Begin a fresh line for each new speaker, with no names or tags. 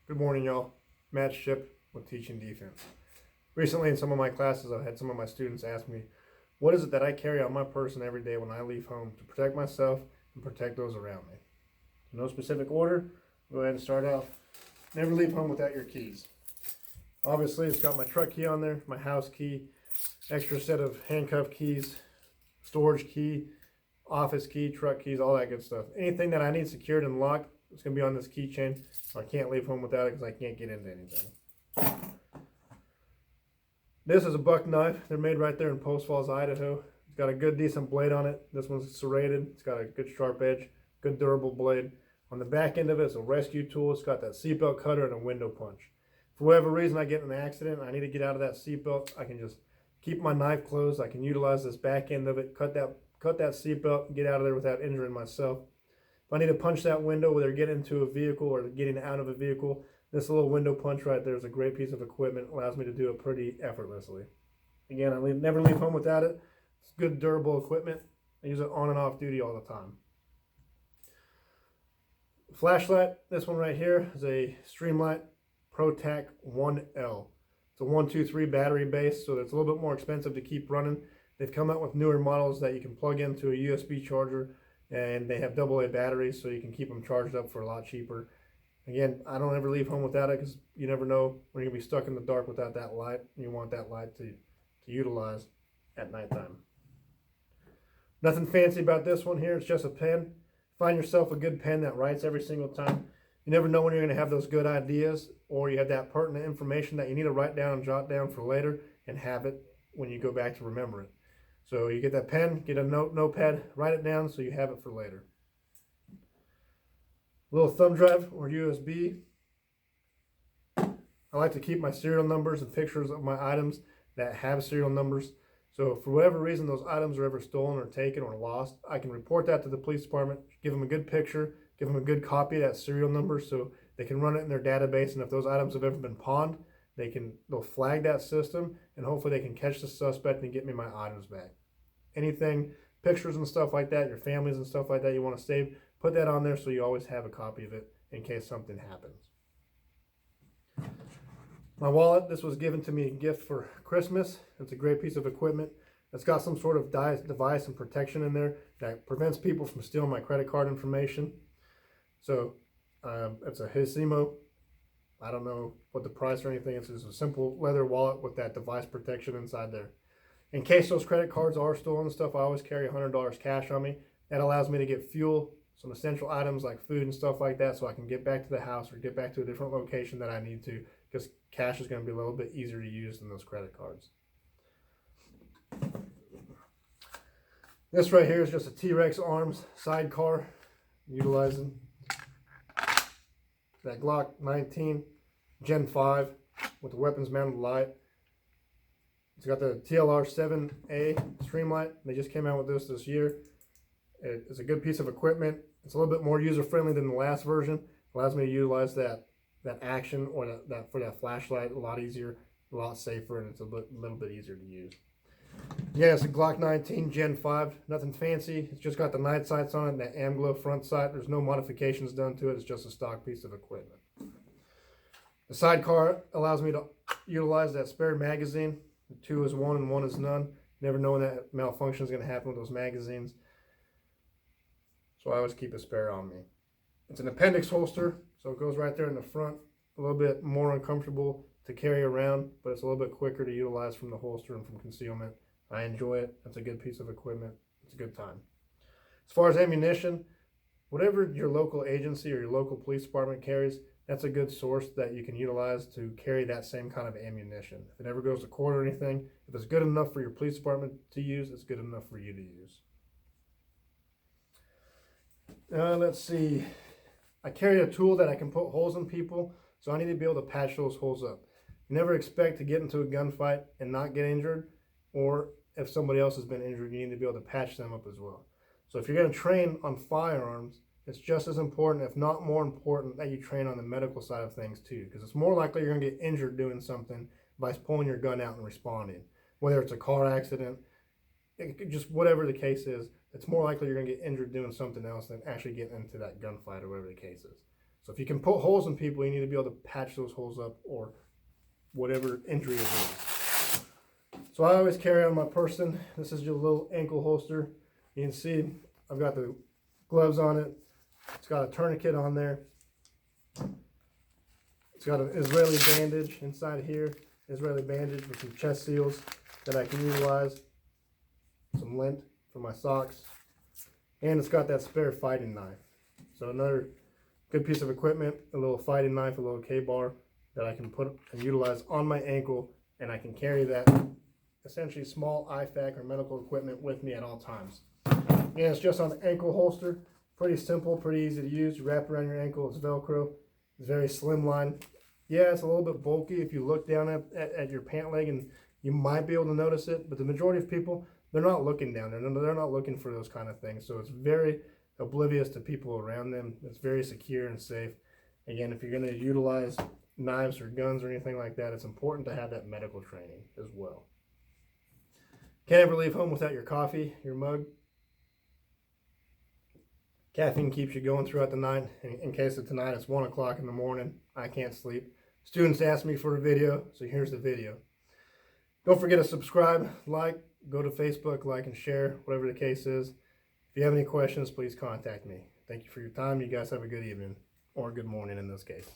Good morning, y'all. Matt Ship with Teaching Defense. Recently, in some of my classes, I've had some of my students ask me, what is it that I carry on my person every day when I leave home to protect myself and protect those around me? In no specific order, go ahead and start out. Never leave home without your keys. Obviously, it's got my truck key on there, my house key, extra set of handcuff keys, storage key, office key, truck keys, all that good stuff. Anything that I need secured and locked, it's going to be on this keychain. I can't leave home without it because I can't get into anything. This is a buck knife. They're made right there in Post Falls, Idaho. It's got a good decent blade on it. This one's serrated. It's got a good sharp edge, good durable blade. On the back end of it is a rescue tool. It's got that seatbelt cutter and a window punch. For whatever reason I get in an accident, I need to get out of that seatbelt, I can just keep my knife closed. I can utilize this back end of it, cut that seatbelt, get out of there without injuring myself. If I need to punch that window, whether getting into a vehicle or getting out of a vehicle, this little window punch right there is a great piece of equipment. It allows me to do it pretty effortlessly. Again, I never leave home without it. It's good, durable equipment. I use it on and off duty all the time. Flashlight, this one right here is a Streamlight ProTac 1L. It's a 123 battery base, so it's a little bit more expensive to keep running. They've come out with newer models that you can plug into a USB charger, and they have AA batteries, so you can keep them charged up for a lot cheaper. Again, I don't ever leave home without it because you never know when you're going to be stuck in the dark without that light. You want that light to utilize at nighttime. Nothing fancy about this one here. It's just a pen. Find yourself a good pen that writes every single time. You never know when you're going to have those good ideas, or you have that pertinent information that you need to write down and jot down for later and have it when you go back to remember it. So you get that pen, get a notepad, write it down so you have it for later. A little thumb drive or USB. I like to keep my serial numbers and pictures of my items that have serial numbers. So if for whatever reason those items are ever stolen or taken or lost, I can report that to the police department, give them a good picture, give them a good copy of that serial number so they can run it in their database, and if those items have ever been pawned, they'll flag that system, and hopefully they can catch the suspect and get me my items back. Anything, pictures and stuff like that, your families and stuff like that you want to save, put that on there so you always have a copy of it in case something happens. My wallet, this was given to me a gift for Christmas. It's a great piece of equipment. It's got some sort of device and protection in there that prevents people from stealing my credit card information. So it's a Hisimo. I don't know what the price or anything. It's just a simple leather wallet with that device protection inside there. In case those credit cards are stolen and stuff, I always carry $100 cash on me. That allows me to get fuel, some essential items like food and stuff like that, so I can get back to the house or get back to a different location that I need to, because cash is going to be a little bit easier to use than those credit cards. This right here is just a T-Rex Arms sidecar, utilizing that Glock 19 Gen 5 with the weapons mounted light. It's got the TLR 7A Streamlight. They just came out with this year. It's a good piece of equipment. It's a little bit more user-friendly than the last version. It allows me to utilize that action or that for that flashlight a lot easier, a lot safer, and it's a little bit easier to use. Yeah, it's a Glock 19 Gen 5. Nothing fancy. It's just got the night sights on it and that AmGlow front sight. There's no modifications done to it. It's just a stock piece of equipment. The sidecar allows me to utilize that spare magazine. 2 is 1 and 1 is none. You never know when that malfunction is going to happen with those magazines. So I always keep a spare on me. It's an appendix holster, so it goes right there in the front. A little bit more uncomfortable to carry around, but it's a little bit quicker to utilize from the holster and from concealment. I enjoy it. It's a good piece of equipment. It's a good time. As far as ammunition, whatever your local agency or your local police department carries, that's a good source that you can utilize to carry that same kind of ammunition. If it never goes to court or anything, if it's good enough for your police department to use, it's good enough for you to use. Let's see. I carry a tool that I can put holes in people, so I need to be able to patch those holes up. You never expect to get into a gunfight and not get injured, or if somebody else has been injured, you need to be able to patch them up as well. So if you're going to train on firearms, it's just as important, if not more important, that you train on the medical side of things too, because it's more likely you're going to get injured doing something by pulling your gun out and responding. Whether it's a car accident, just whatever the case is, it's more likely you're going to get injured doing something else than actually getting into that gunfight or whatever the case is. So if you can put holes in people, you need to be able to patch those holes up or whatever injury it is. So I always carry on my person. This is your little ankle holster. You can see I've got the gloves on it. It's got a tourniquet on there. It's got an Israeli bandage inside here. Israeli bandage with some chest seals that I can utilize. Some lint for my socks. And it's got that spare fighting knife. So another good piece of equipment, a little fighting knife, a little K-bar that I can put and utilize on my ankle, and I can carry that essentially small IFAK or medical equipment with me at all times. And it's just on the ankle holster. Pretty simple, pretty easy to use. You wrap it around your ankle, it's Velcro. It's very slimline. Yeah, it's a little bit bulky if you look down at your pant leg, and you might be able to notice it, but the majority of people, they're not looking down there. They're not looking for those kind of things. So it's very oblivious to people around them. It's very secure and safe. Again, if you're going to utilize knives or guns or anything like that, it's important to have that medical training as well. Can't ever leave home without your coffee, your mug. Caffeine keeps you going throughout the night. In case of tonight, it's 1 o'clock in the morning. I can't sleep. Students asked me for a video, so here's the video. Don't forget to subscribe, like, go to Facebook, like and share, whatever the case is. If you have any questions, please contact me. Thank you for your time. You guys have a good evening, or good morning in this case.